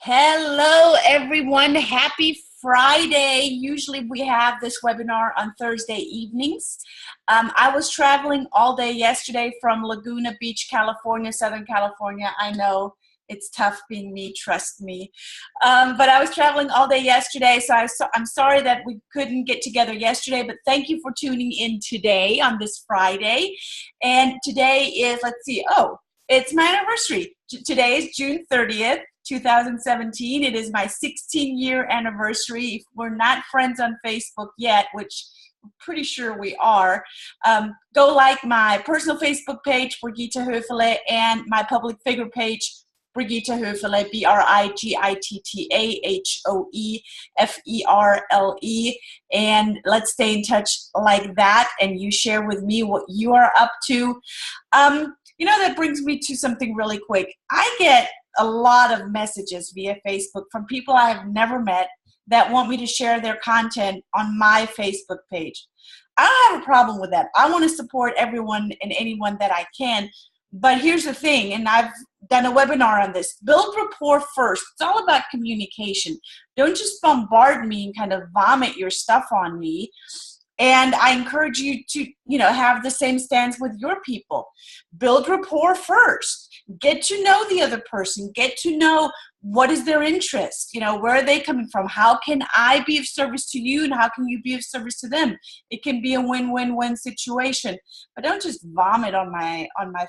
Hello, everyone. Happy Friday. Usually we have this webinar on Thursday evenings. I was traveling all day yesterday from Laguna Beach, California, Southern California. I know it's tough being me, trust me. But I was traveling all day yesterday, so I'm sorry that we couldn't get together yesterday, but thank you for tuning in today on this Friday. And today is, it's my anniversary. Today is June 30th. 2017. It is my 16-year anniversary. If we're not friends on Facebook yet, which I'm pretty sure we are, go like my personal Facebook page, Brigitta Hoeferle, and my public figure page, Brigitta Hoeferle, Brigitta Hoeferle, and let's stay in touch like that, and you share with me what you are up to. That brings me to something really quick. I get a lot of messages via Facebook from people I have never met that want me to share their content on my Facebook page. I don't have a problem with that. I want to support everyone and anyone that I can. But here's the thing, and I've done a webinar on this. Build rapport first. It's all about communication. Don't just bombard me and kind of vomit your stuff on me. And I encourage you to, have the same stance with your people. Build rapport first. Get to know the other person. Get to know what is their interest. Where are they coming from? How can I be of service to you, and how can you be of service to them? It can be a win-win-win situation. But don't just vomit on my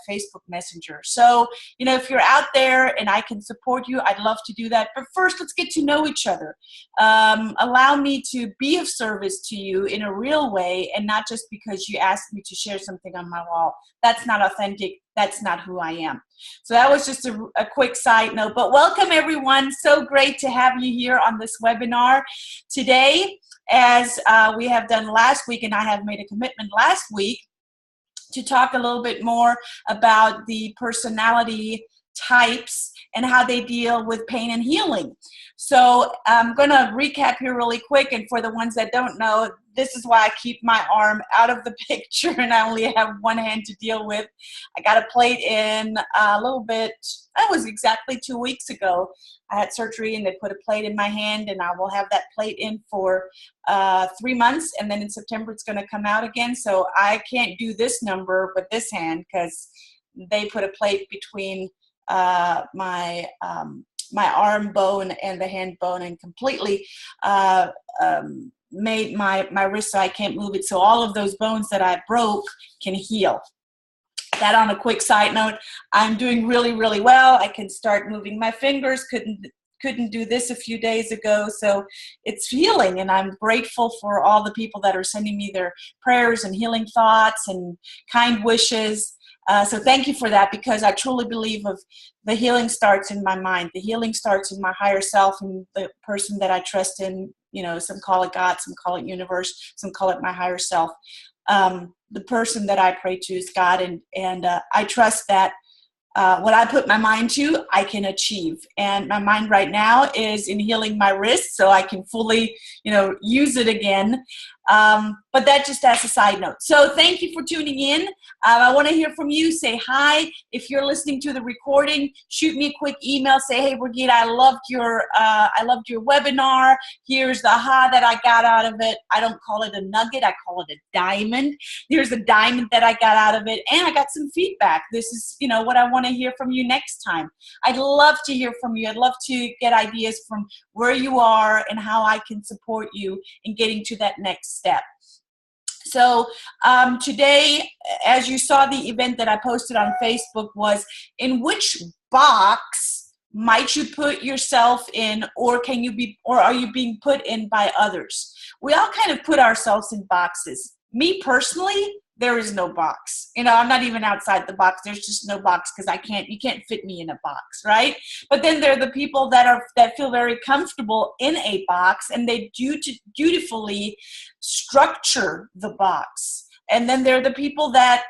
Facebook Messenger. So, if you're out there and I can support you, I'd love to do that. But first, let's get to know each other. Allow me to be of service to you in a real way, and not just because you asked me to share something on my wall. That's not authentic. That's not who I am. So that was just a quick side note. But welcome, everyone. So great to have you here on this webinar today. As we have done last week, and I have made a commitment last week to talk a little bit more about the personality types and how they deal with pain and healing. So I'm going to recap here really quick. And for the ones that don't know, this is why I keep my arm out of the picture and I only have one hand to deal with. I got a plate in a little bit, that was exactly 2 weeks ago. I had surgery and they put a plate in my hand, and I will have that plate in for 3 months. And then in September, it's going to come out again. So I can't do this number with this hand because they put a plate between my arm bone and the hand bone, and completely made my wrist so I can't move it. So all of those bones that I broke can heal. That on a quick side note, I'm doing really, really well. I can start moving my fingers. Couldn't do this a few days ago. So it's healing, and I'm grateful for all the people that are sending me their prayers and healing thoughts and kind wishes. So thank you for that, because I truly believe the healing starts in my mind. The healing starts in my higher self and the person that I trust in. Some call it God, some call it universe, some call it my higher self. The person that I pray to is God, and I trust that what I put my mind to, I can achieve. And my mind right now is in healing my wrist so I can fully, use it again. But that just as a side note. So thank you for tuning in. I want to hear from you. Say hi. If you're listening to the recording, shoot me a quick email. Say, hey, Brigitte, I loved your webinar. Here's the aha that I got out of it. I don't call it a nugget. I call it a diamond. Here's the diamond that I got out of it. And I got some feedback. This is, what I want to hear from you next time. I'd love to hear from you. I'd love to get ideas from where you are and how I can support you in getting to that next step. So today, as you saw, the event that I posted on Facebook was, in which box might you put yourself in, or are you being put in by others? We all kind of put ourselves in boxes. Me personally, there is no box. I'm not even outside the box. There's just no box, because you can't fit me in a box, right? But then there are the people that feel very comfortable in a box, and they dutifully structure the box. And then there are the people that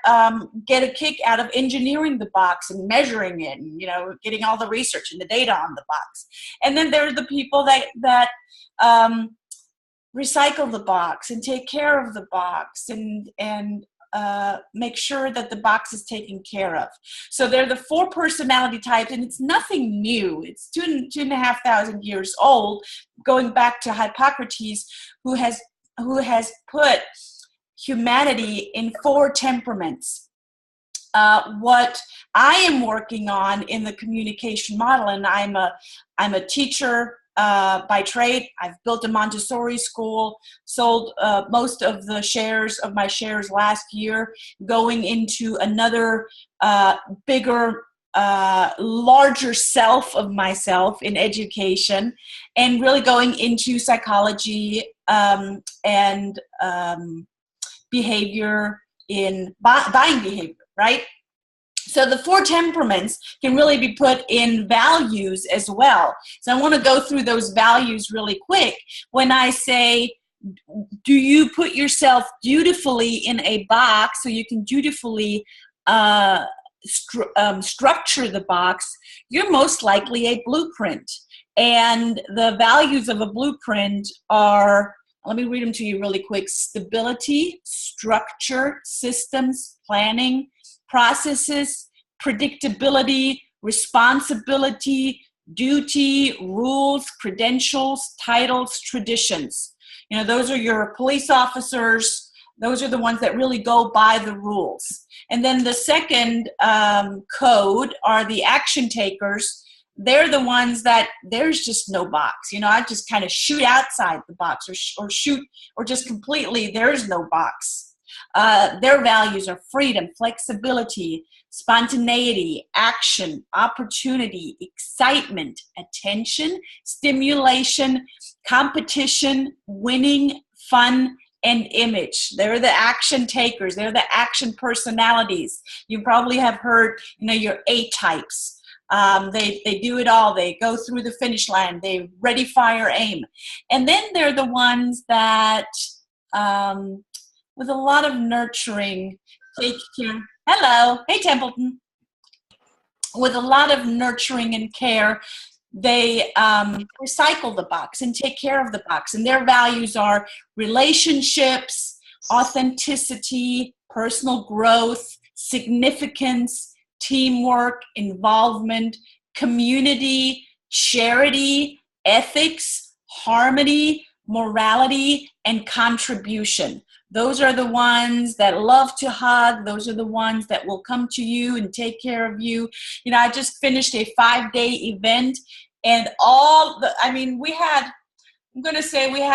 get a kick out of engineering the box and measuring it, and getting all the research and the data on the box. And then there are the people that recycle the box and take care of the box and make sure that the box is taken care of. So they're the 4 personality types, and it's nothing new. It's 2,500 years old, going back to Hippocrates, who has put humanity in 4 temperaments. What I am working on in the communication model, and I'm a teacher by trade. I've built a Montessori school, sold most of the shares of my shares last year, going into another bigger, larger self of myself in education, and really going into psychology and behavior in buying behavior, right? So the 4 temperaments can really be put in values as well. So I want to go through those values really quick. When I say, do you put yourself dutifully in a box so you can dutifully structure the box, you're most likely a blueprint. And the values of a blueprint are, let me read them to you really quick: stability, structure, systems, planning, processes, predictability, responsibility, duty, rules, credentials, titles, traditions. You know, those are your police officers. Those are the ones that really go by the rules. And then the second code are the action takers. They're the ones that there's just no box. You know, I just kind of shoot outside the box, or shoot, or just completely, there's no box. Their values are freedom, flexibility, spontaneity, action, opportunity, excitement, attention, stimulation, competition, winning, fun, and image. They're the action takers. They're the action personalities. You probably have heard, you know, your A types. They do it all. They go through the finish line. They ready, fire, aim. And then they're the ones that, with a lot of nurturing, take care. Hello. Hey, Templeton. With a lot of nurturing and care, they recycle the box and take care of the box. And their values are relationships, authenticity, personal growth, significance, teamwork, involvement, community, charity, ethics, harmony, morality, and contribution. Those are the ones that love to hug. Those are the ones that will come to you and take care of you. You know, I just finished a 5-day event, and we had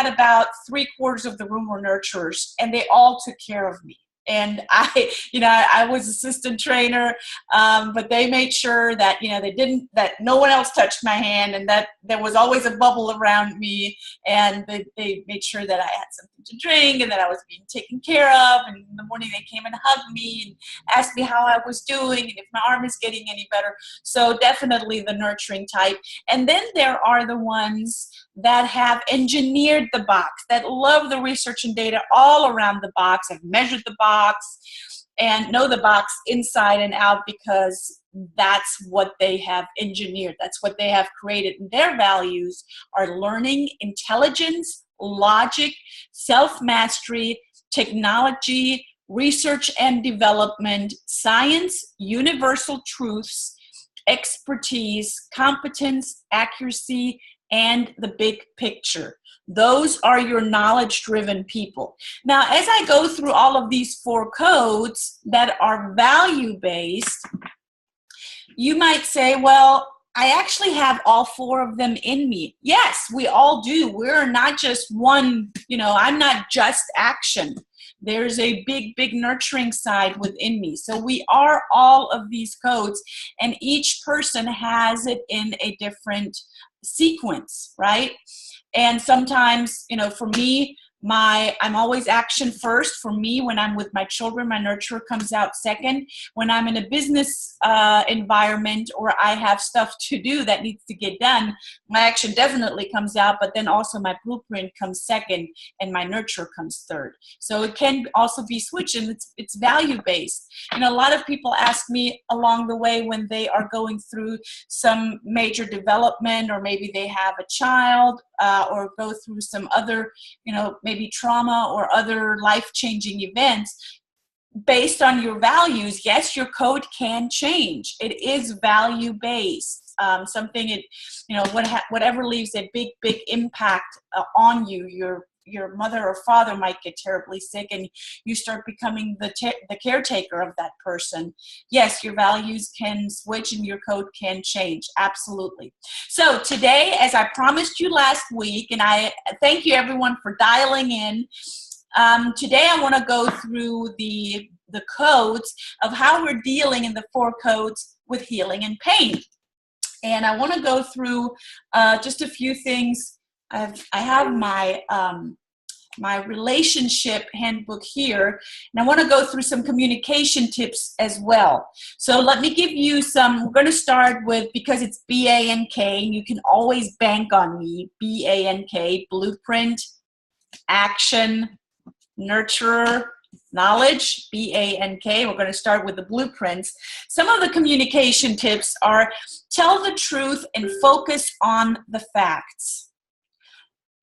about 3/4 of the room were nurturers, and they all took care of me. And I was assistant trainer, but they made sure that, that no one else touched my hand, and that there was always a bubble around me, and they made sure that I had something to drink and that I was being taken care of. And in the morning they came and hugged me and asked me how I was doing and if my arm is getting any better. So definitely the nurturing type. And then there are the ones that have engineered the box, that love the research and data all around the box, have measured the box, and know the box inside and out, because that's what they have engineered. That's what they have created. And their values are learning, intelligence, logic, self-mastery, technology, research and development, science, universal truths, expertise, competence, accuracy, and the big picture. Those are your knowledge-driven people. Now, as I go through all of these 4 codes that are value-based, you might say, well, I actually have all 4 of them in me. Yes, we all do. We're not just one, I'm not just action. There's a big, big nurturing side within me. So we are all of these codes, and each person has it in a different sequence, right? And sometimes, for me, I'm always action first. For me, when I'm with my children, my nurture comes out second. When I'm in a business environment, or I have stuff to do that needs to get done, my action definitely comes out, but then also my blueprint comes second and my nurture comes third. So it can also be switched, and it's value-based. A lot of people ask me along the way when they are going through some major development, or maybe they have a child, or go through some other, maybe trauma or other life-changing events, based on your values, yes, your code can change. It is value-based. Something, whatever leaves a big impact on you. Your mother or father might get terribly sick, and you start becoming the caretaker of that person. Yes, your values can switch and your code can change. Absolutely. So today, as I promised you last week, and I thank you everyone for dialing in. Today I want to go through the codes of how we're dealing in the 4 codes with healing and pain. And I want to go through just a few things. I have my my relationship handbook here, and I want to go through some communication tips as well. So let me give you some. We're going to start with, because it's BANK, you can always bank on me. BANK, blueprint, action, nurturer, knowledge, BANK. We're going to start with the blueprints. Some of the communication tips are: tell the truth and focus on the facts.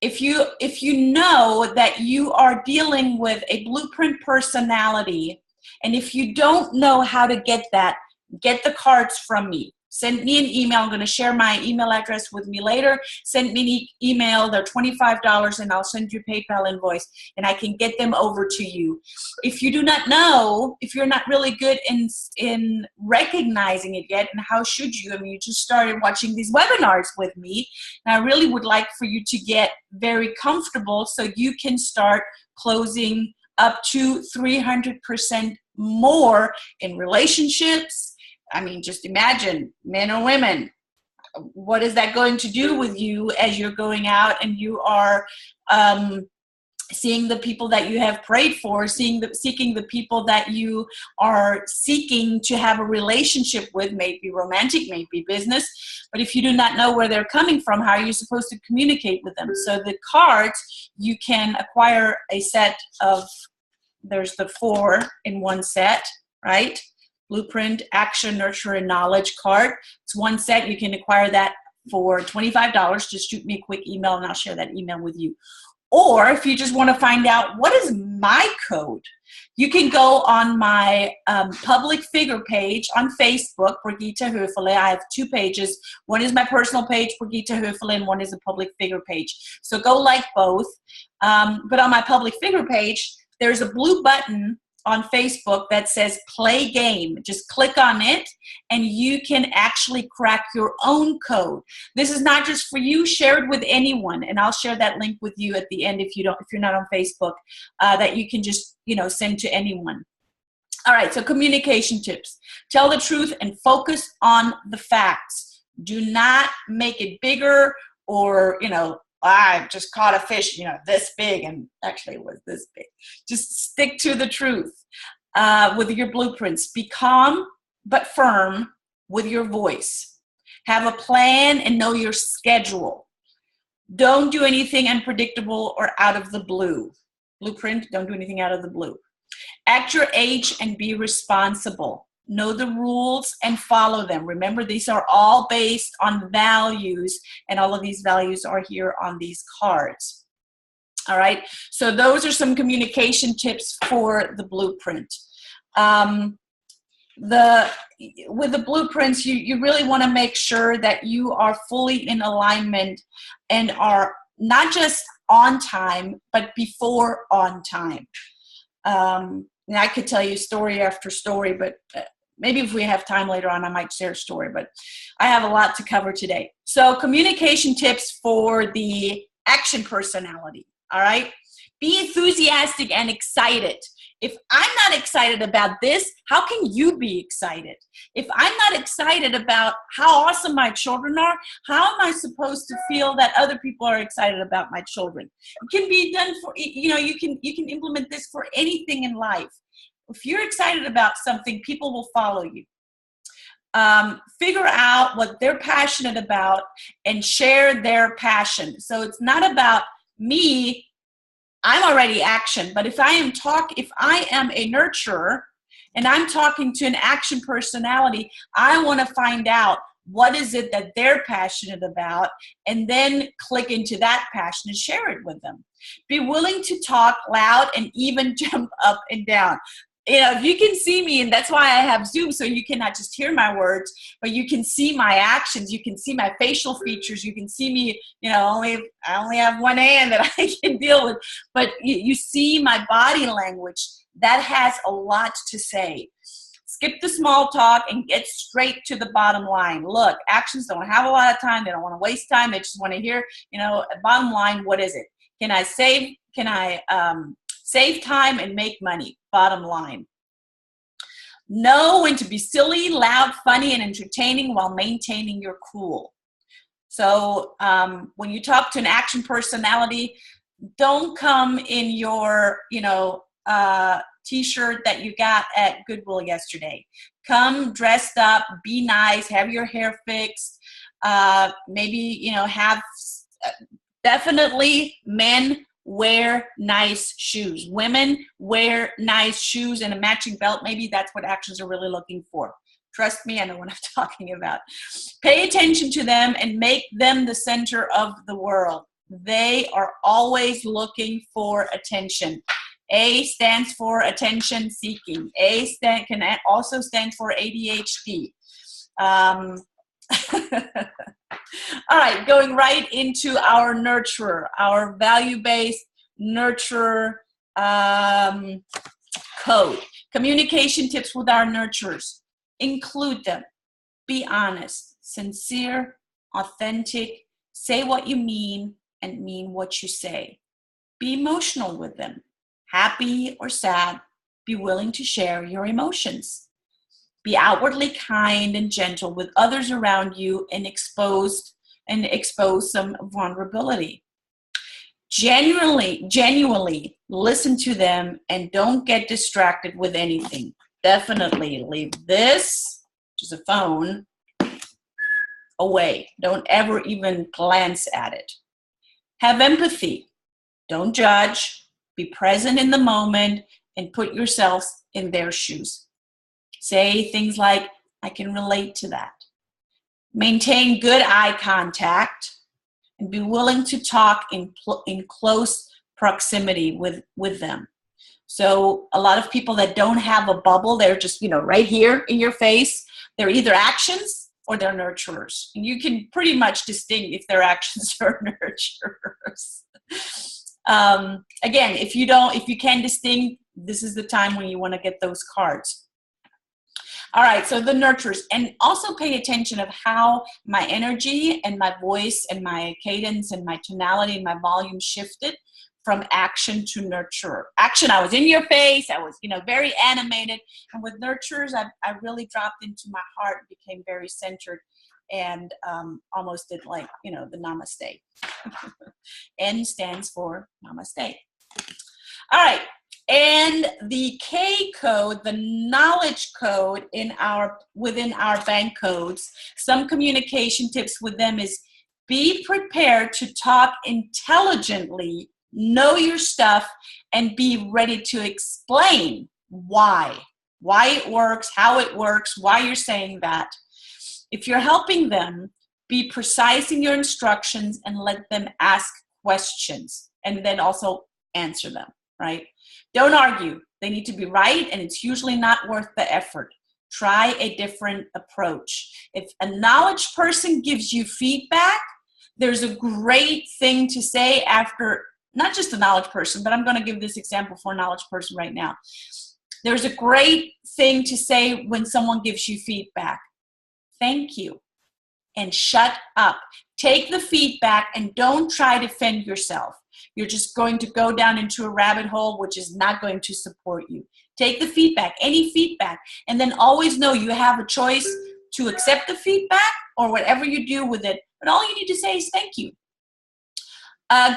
If you know that you are dealing with a blueprint personality, and if you don't know how to get that, get the cards from me. Send me an email. I'm going to share my email address with me later. Send me an email. They're $25, and I'll send you a PayPal invoice, and I can get them over to you. If you do not know, if you're not really good in recognizing it yet, and how should you? I mean, you just started watching these webinars with me, and I really would like for you to get very comfortable so you can start closing up to 300% more in relationships. I mean, just imagine, men or women, what is that going to do with you as you're going out and you are seeing the people that you have prayed for, seeking the people that you are seeking to have a relationship with, maybe romantic, maybe business. But if you do not know where they're coming from, how are you supposed to communicate with them? So the cards, you can acquire a set of, there's the 4 in one set, right? Blueprint, action, nurture, and knowledge card. It's one set. You can acquire that for $25. Just shoot me a quick email and I'll share that email with you. Or if you just want to find out what is my code, you can go on my public figure page on Facebook, Brigitta Hoeferle. I have 2 pages. One is my personal page, Brigitta Hoeferle, and one is a public figure page. So go like both. But on my public figure page, there's a blue button on Facebook that says play game. Just click on it and you can actually crack your own code. This is not just for you, share it with anyone, and I'll share that link with you at the end if you're not on Facebook, that you can just send to anyone. All right, so communication tips. Tell the truth and focus on the facts. Do not make it bigger, or I just caught a fish, this big, and actually it was this big. Just stick to the truth with your blueprints. Be calm but firm with your voice. Have a plan and know your schedule. Don't do anything unpredictable or out of the blue. Blueprint, don't do anything out of the blue. Act your age and be responsible. Know the rules and follow them. Remember, these are all based on values, and all of these values are here on these cards. All right, so those are some communication tips for the blueprint. With the blueprints, you really want to make sure that you are fully in alignment and are not just on time, but before on time. And I could tell you story after story, but maybe if we have time later on, I might share a story, but I have a lot to cover today. So communication tips for the action personality, all right? Be enthusiastic and excited. If I'm not excited about this, how can you be excited? If I'm not excited about how awesome my children are, how am I supposed to feel that other people are excited about my children? It can be done for, you can implement this for anything in life. If you're excited about something, people will follow you. Figure out what they're passionate about and share their passion. So it's not about me. I'm already action, but if I am a nurturer and I'm talking to an action personality, I want to find out what is it that they're passionate about, and then click into that passion and share it with them. Be willing to talk loud and even jump up and down. if you can see me, and that's why I have Zoom, so you cannot just hear my words, but you can see my actions, you can see my facial features, you can see me, I only have one hand that I can deal with, but you see my body language. That has a lot to say. Skip the small talk and get straight to the bottom line. Look, actions don't have a lot of time. They don't want to waste time. They just want to hear, bottom line, what is it? Can I save time and make money? Bottom line. Know when to be silly, loud, funny, and entertaining while maintaining your cool. So when you talk to an action personality, don't come in your, t-shirt that you got at Goodwill yesterday. Come dressed up, be nice, have your hair fixed, maybe, definitely men wear nice shoes. Women wear nice shoes and a matching belt. Maybe that's what actions are really looking for. Trust me, I know what I'm talking about. Pay attention to them and make them the center of the world. They are always looking for attention. A stands for attention seeking. Can also stand for ADHD. All right, going right into our nurturer, our value-based nurturer code. Communication tips with our nurturers. Include them. Be honest, sincere, authentic. Say what you mean and mean what you say. Be emotional with them. Happy or sad, be willing to share your emotions. Be outwardly kind and gentle with others around you and expose some vulnerability. Genuinely listen to them and don't get distracted with anything. Definitely leave this, which is a phone, away. Don't ever even glance at it. Have empathy. Don't judge. Be present in the moment and put yourself in their shoes. Say things like, I can relate to that. Maintain good eye contact and be willing to talk in close proximity with them. So a lot of people that don't have a bubble, they're just, right here in your face. They're either actions or they're nurturers. And you can pretty much distinguish if they're actions or nurturers. Again, if you can distinguish, this is the time when you want to get those cards. All right, so the nurturers, and also pay attention of how my energy and my voice and my cadence and my tonality and my volume shifted from action to nurturer. Action, I was in your face, I was, very animated, and with nurturers, I really dropped into my heart, became very centered, and almost did like, the namaste. N stands for namaste. All right. And the K code, the knowledge code within our bank codes, some communication tips with them is be prepared to talk intelligently, know your stuff, and be ready to explain why it works, how it works, why you're saying that. If you're helping them, be precise in your instructions and let them ask questions and then also answer them, right? Don't argue. They need to be right, and it's usually not worth the effort. Try a different approach. If a knowledge person gives you feedback, there's a great thing to say after, not just a knowledge person, but I'm going to give this example for a knowledge person right now. There's a great thing to say when someone gives you feedback. Thank you. And shut up. Take the feedback and don't try to defend yourself. You're just going to go down into a rabbit hole, which is not going to support you. Take the feedback, any feedback, and then always know you have a choice to accept the feedback or whatever you do with it. But all you need to say is thank you.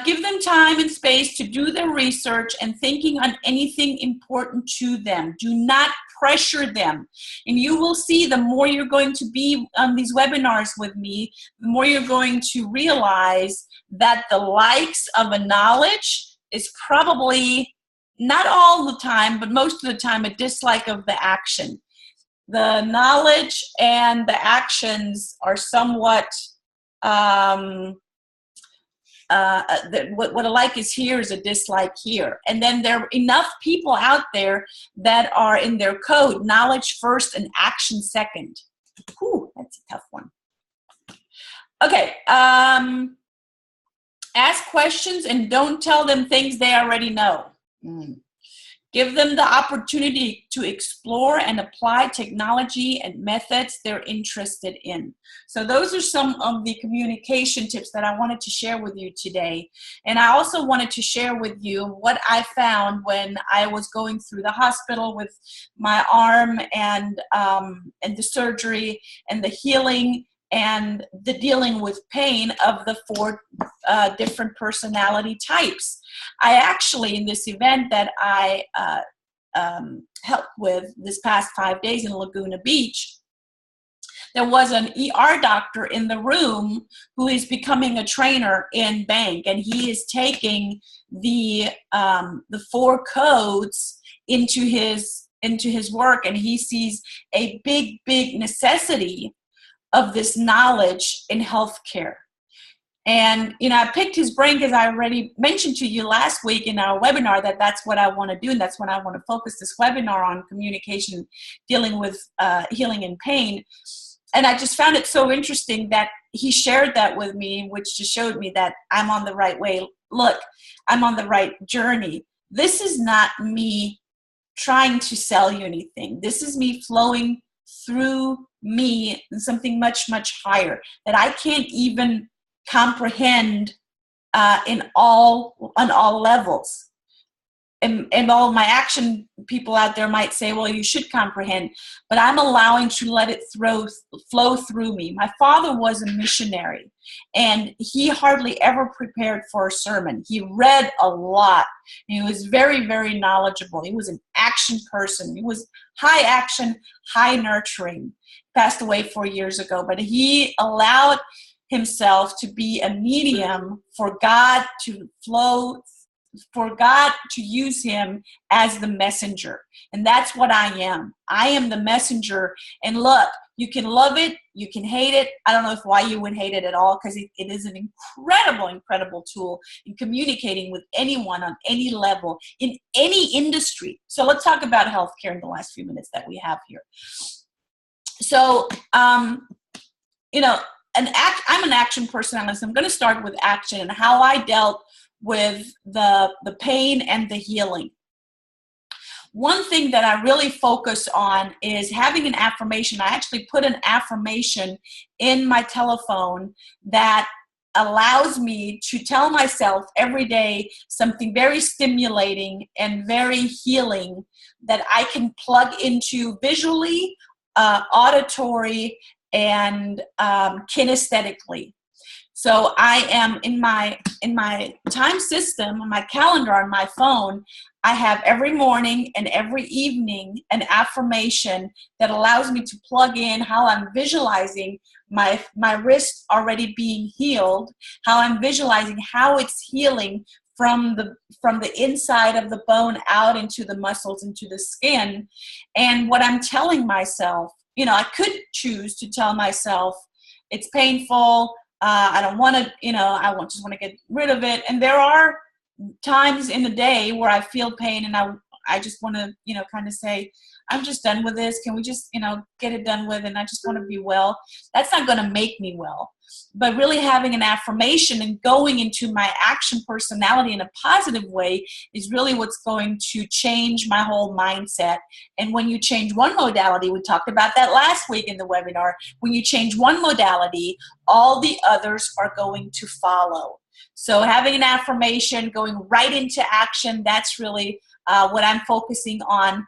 Give them time and space to do their research and thinking on anything important to them. Do not pressure them. And you will see the more you're going to be on these webinars with me, the more you're going to realize that the likes of a knowledge is probably, not all the time, but most of the time, a dislike of the action. The knowledge and the actions are somewhat what a like is here is a dislike here. And then there are enough people out there that are in their code, knowledge first and action second. Whew, that's a tough one. Okay. Ask questions and don't tell them things they already know. Give them the opportunity to explore and apply technology and methods they're interested in. So those are some of the communication tips that I wanted to share with you today. And I also wanted to share with you what I found when I was going through the hospital with my arm and the surgery and the healing and the dealing with pain of the 4 different personality types. I actually, in this event that I helped with this past 5 days in Laguna Beach, there was an ER doctor in the room who is becoming a trainer in bank, and he is taking the 4 codes into his work, and he sees a big necessity of this knowledge in healthcare. And, I picked his brain because I already mentioned to you last week in our webinar that that's what I want to do. And that's what I want to focus this webinar on, communication, dealing with healing and pain. And I just found it so interesting that he shared that with me, which just showed me that I'm on the right way. Look, I'm on the right journey. This is not me trying to sell you anything. This is me flowing through me and something much higher that I can't even comprehend on all levels. And all my action people out there might say, well, you should comprehend, but I'm allowing to let it flow through me. My father was a missionary, and he hardly ever prepared for a sermon. He read a lot. He was very knowledgeable. He was an action person. He was high action, high nurturing. Passed away 4 years ago, but he allowed himself to be a medium for God to flow, for God to use him as the messenger. And that's what I am. I am the messenger. And look, you can love it, you can hate it. I don't know why you would hate it at all, because it is an incredible tool in communicating with anyone on any level, in any industry. So let's talk about healthcare in the last few minutes that we have here. So, I'm an action personality. So I'm going to start with action and how I dealt with the pain and the healing. One thing that I really focus on is having an affirmation. I actually put an affirmation in my telephone that allows me to tell myself every day something very stimulating and very healing that I can plug into visually, auditory, and kinesthetically. So I am in my time system, on my calendar on my phone, I have every morning and every evening an affirmation that allows me to plug in how I'm visualizing my wrist already being healed, how I'm visualizing how it's healing from the inside of the bone out into the muscles, into the skin. And what I'm telling myself, I could choose to tell myself it's painful, I don't want to, just want to get rid of it. And there are times in the day where I feel pain and I just want to, kind of say, I'm just done with this. Can we just, get it done with? And I just want to be well. That's not going to make me well. But really having an affirmation and going into my action personality in a positive way is really what's going to change my whole mindset. And when you change one modality, we talked about that last week in the webinar, when you change one modality, all the others are going to follow. So having an affirmation, going right into action, that's really what I'm focusing on.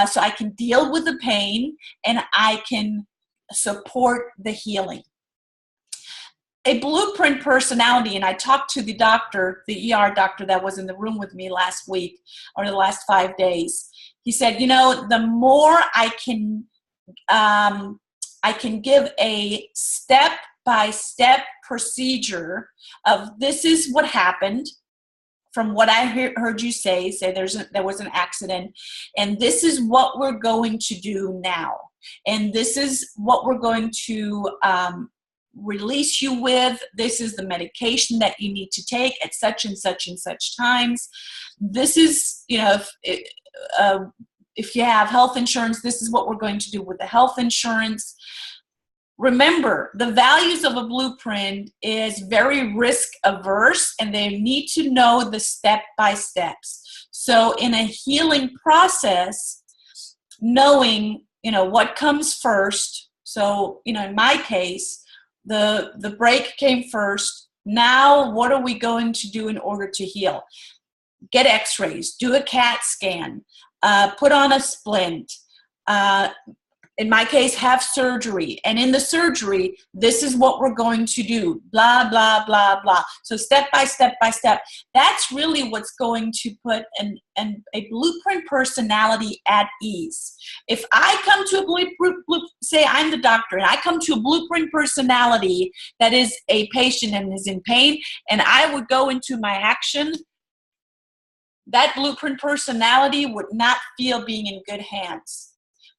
So I can deal with the pain and I can support the healing. A blueprint personality, and I talked to the doctor, the ER doctor that was in the room with me last week or the last 5 days. He said, the more I can give a step-by-step procedure of this is what happened, from what I heard you say there was an accident, and this is what we're going to do now, and this is what we're going to release you with. This is the medication that you need to take at such and such and such times. This is, if you have health insurance, this is what we're going to do with the health insurance. Remember, the values of a blueprint is very risk averse, and they need to know the step-by-steps. So in a healing process, knowing, what comes first. So, in my case, the break came first. Now, what are we going to do in order to heal? Get x-rays, do a CAT scan, put on a splint, in my case, have surgery. And in the surgery, this is what we're going to do, blah, blah, blah, blah. So step by step by step, that's really what's going to put a blueprint personality at ease. If I come to a blueprint, say I'm the doctor, and I come to a blueprint personality that is a patient and is in pain, and I would go into my action, that blueprint personality would not feel being in good hands.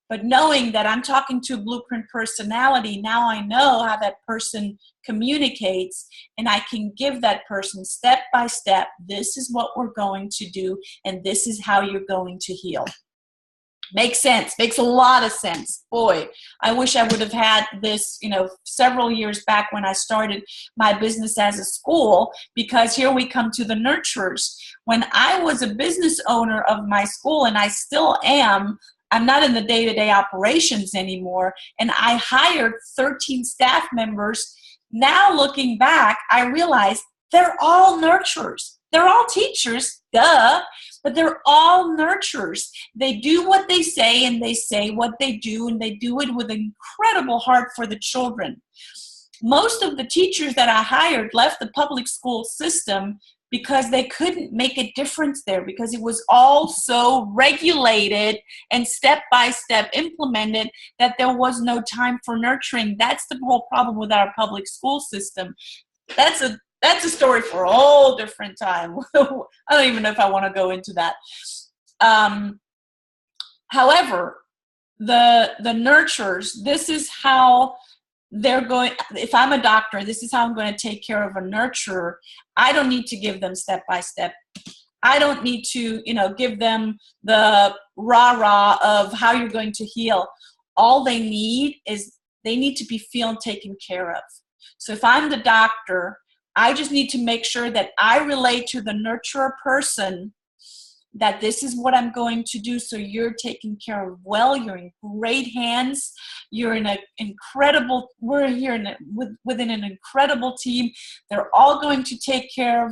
But knowing that I'm talking to a blueprint personality, now I know how that person communicates, and I can give that person step by step, this is what we're going to do, and this is how you're going to heal. Makes sense. Makes a lot of sense. Boy, I wish I would have had this, several years back when I started my business as a school, because here we come to the nurturers. When I was a business owner of my school, and I still am, I'm not in the day-to-day operations anymore, and I hired 13 staff members. Now looking back, I realize they're all nurturers. They're all teachers, duh, but they're all nurturers. They do what they say, and they say what they do, and they do it with incredible heart for the children. Most of the teachers that I hired left the public school system because they couldn't make a difference there, because it was all so regulated and step-by-step implemented that there was no time for nurturing. That's the whole problem with our public school system. That's a story for a whole different time. I don't even know if I want to go into that. However, the nurturers, this is how they're going. If I'm a doctor, this is how I'm going to take care of a nurturer. I don't need to give them step by step. I don't need to, give them the rah-rah of how you're going to heal. All they need is they need to be feeling taken care of. So if I'm the doctor, I just need to make sure that I relate to the nurturer person that this is what I'm going to do, so you're taken care of well. You're in great hands. You're in we're here within an incredible team. They're all going to take care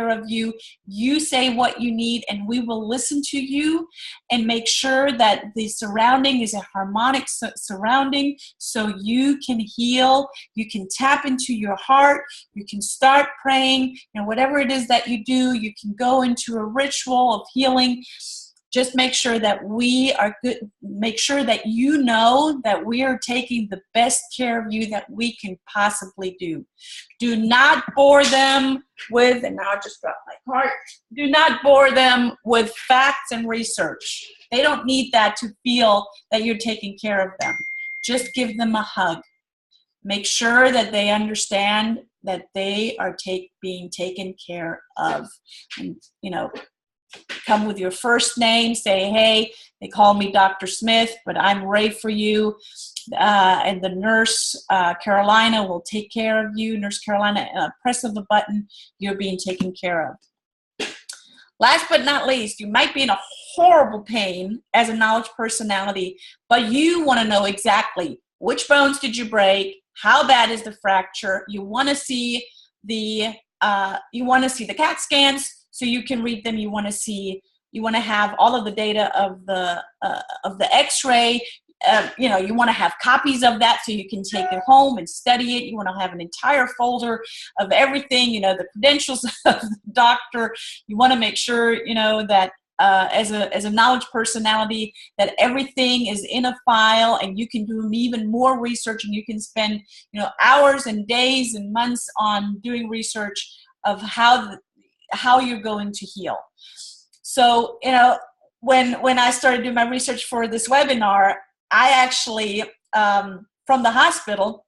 of you. You say what you need, and we will listen to you and make sure that the surrounding is a harmonic surrounding, so you can heal. You can tap into your heart. You can start praying, and whatever it is that you do, you can go into a ritual of healing. Just make sure that we are good. Make sure that you know that we are taking the best care of you that we can possibly do. Do not bore them with, and now I just dropped my card. Do not bore them with facts and research. They don't need that to feel that you're taking care of them. Just give them a hug. Make sure that they understand that they are being taken care of. And, come with your first name, say, hey, they call me Dr. Smith, but I'm Ray for you. And the nurse, Carolina, will take care of you. Nurse Carolina, press of a button, you're being taken care of. Last but not least, you might be in a horrible pain as a knowledge personality, but you want to know exactly which bones did you break, how bad is the fracture. You want to see the CAT scans, so you can read them. You want to have all of the data of the x-ray. You want to have copies of that so you can take it home and study it. You want to have an entire folder of everything, the credentials of the doctor. You want to make sure, that as a knowledge personality, that everything is in a file, and you can do even more research, and you can spend, hours and days and months on doing research of how you're going to heal. So, when I started doing my research for this webinar, I actually, from the hospital,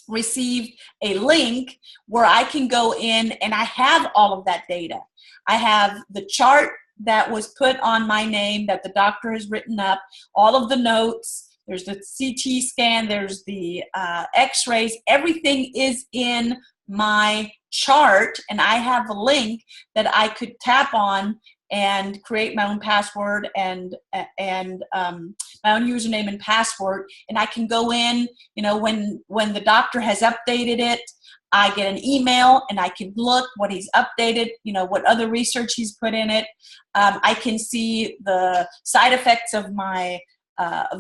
received a link where I can go in and I have all of that data. I have the chart that was put on my name that the doctor has written up, all of the notes, there's the CT scan, there's the x-rays, everything is in my chart, and I have a link that I could tap on and create my own password and my own username and password, and I can go in, you know, when the doctor has updated it, I get an email and I can look what he's updated, you know, what other research he's put in it. I can see the side effects of my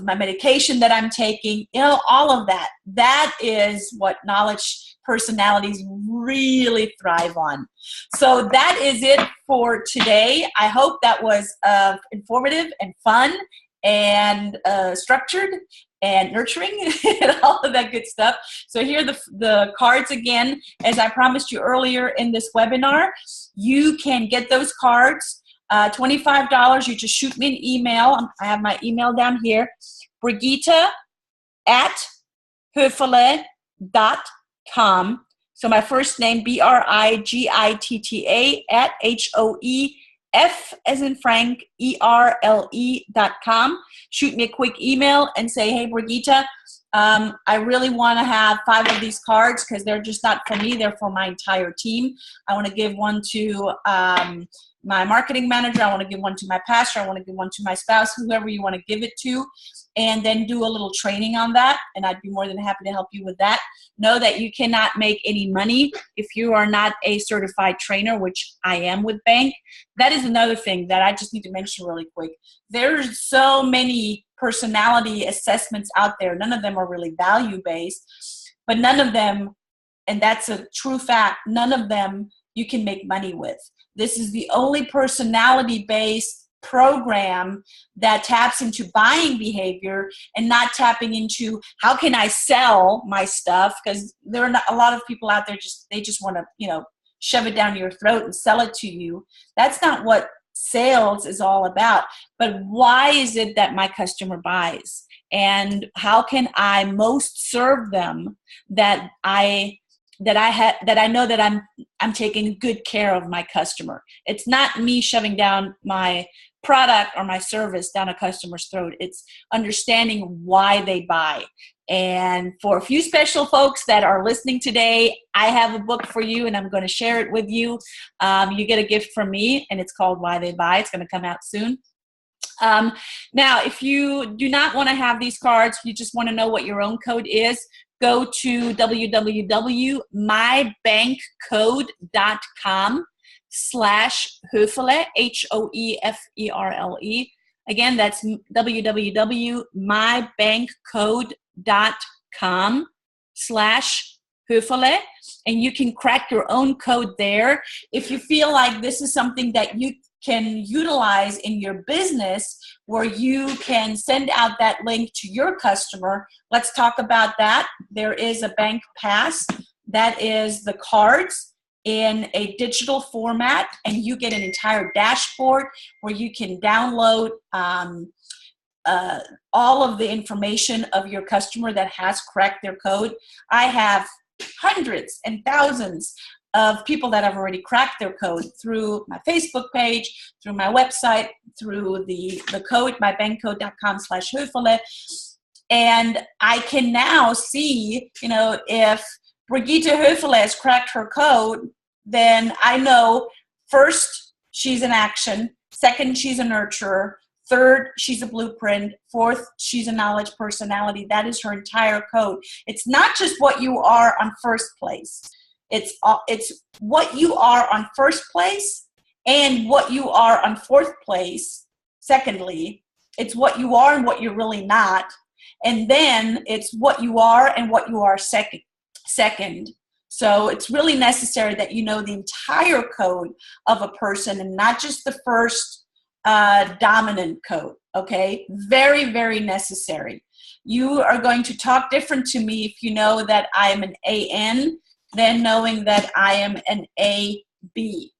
medication that I'm taking, you know, all of that. That is what knowledge personalities really thrive on. So that is it for today. I hope that was informative and fun and structured and nurturing and all of that good stuff. So here are the cards again. As I promised you earlier in this webinar, you can get those cards. $25, you just shoot me an email. I have my email down here, Brigitta@Hoeferle.com. So my first name, Brigitta @HOEF as in Frank, ERLE.com. Shoot me a quick email and say, hey, Brigitta, I really want to have 5 of these cards because they're just not for me, they're for my entire team. I want to give one to my marketing manager, I want to give one to my pastor, I want to give one to my spouse, whoever you want to give it to, and then do a little training on that, and I'd be more than happy to help you with that. Know that you cannot make any money if you are not a certified trainer, which I am with Bank. That is another thing that I just need to mention really quick. There's so many personality assessments out there. None of them are really value-based, but none of them, and that's a true fact, none of them you can make money with. This is the only personality-based program that taps into buying behavior and not tapping into how can I sell my stuff, because there are not a lot of people out there they just want to, you know, shove it down your throat and sell it to you. That's not what sales is all about. But why is it that my customer buys, and how can I most serve them that I know that I'm taking good care of my customer. It's not me shoving down my product or my service down a customer's throat. It's understanding why they buy. And for a few special folks that are listening today, I have a book for you, and I'm going to share it with you. You get a gift from me, and it's called Why They Buy. It's going to come out soon. Now, if you do not want to have these cards, you just want to know what your own code is, go to www.mybankcode.com/Hoeferle, Hoeferle. Again, that's www.mybankcode.com/Hoeferle, and you can crack your own code there. If you feel like this is something that you can utilize in your business, where you can send out that link to your customer, let's talk about that. There is a Bank Pass that is the cards in a digital format, and you get an entire dashboard where you can download all of the information of your customer that has cracked their code. I have hundreds and thousands of people that have already cracked their code through my Facebook page, through my website, through the code, mybankcode.com/Hoeferle. And I can now see, you know, if Brigitta Hoeferle has cracked her code, then I know, first, she's an action. Second, she's a nurturer. Third, she's a blueprint. Fourth, she's a knowledge personality. That is her entire code. It's not just what you are on first place. It's what you are on first place and what you are on fourth place. Secondly, it's what you are and what you're really not. And then it's what you are and what you are second. So it's really necessary that you know the entire code of a person and not just the first dominant code, okay? Very, very necessary. You are going to talk different to me if you know that I am an AN than knowing that I am an AB,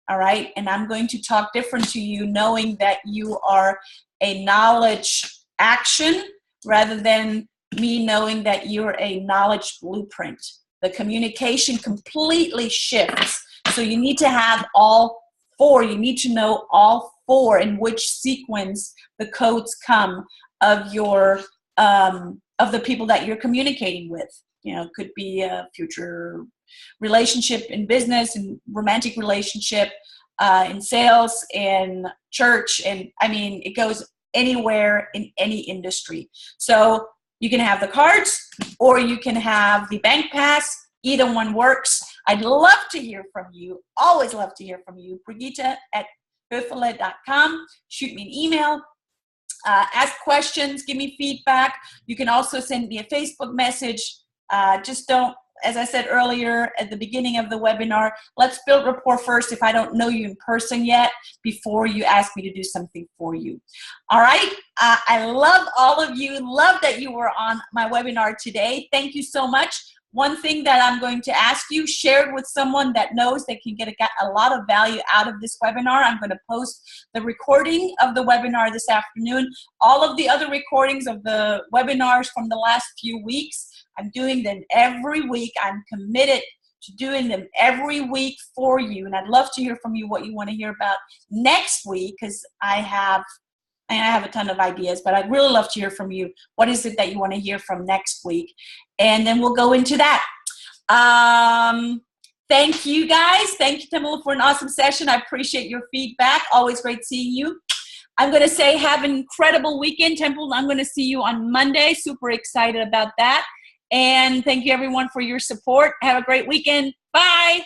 all right? And I'm going to talk different to you knowing that you are a knowledge action rather than me knowing that you're a knowledge blueprint. The communication completely shifts. So you need to have all four. You need to know all four in which sequence the codes come of your of the people that you're communicating with. You know, it could be a future relationship in business and romantic relationship, in sales, in church, and I mean, it goes anywhere in any industry. So you can have the cards or you can have the bank pass. Either one works. I'd love to hear from you. Always love to hear from you. Brigitta at Hoeferle.com. Shoot me an email. Ask questions. Give me feedback. You can also send me a Facebook message. Just don't, as I said earlier at the beginning of the webinar, let's build rapport first if I don't know you in person yet before you ask me to do something for you. All right. I love all of you. Love that you were on my webinar today. Thank you so much. One thing that I'm going to ask you, share it with someone that knows they can get a lot of value out of this webinar. I'm going to post the recording of the webinar this afternoon. All of the other recordings of the webinars from the last few weeks, I'm doing them every week. I'm committed to doing them every week for you. And I'd love to hear from you what you want to hear about next week, because I have a ton of ideas, but I'd really love to hear from you. What is it that you want to hear from next week? And then we'll go into that. Thank you, guys. Thank you, Tamala, for an awesome session. I appreciate your feedback. Always great seeing you. I'm going to say have an incredible weekend, Temple. I'm going to see you on Monday. Super excited about that. And thank you, everyone, for your support. Have a great weekend. Bye.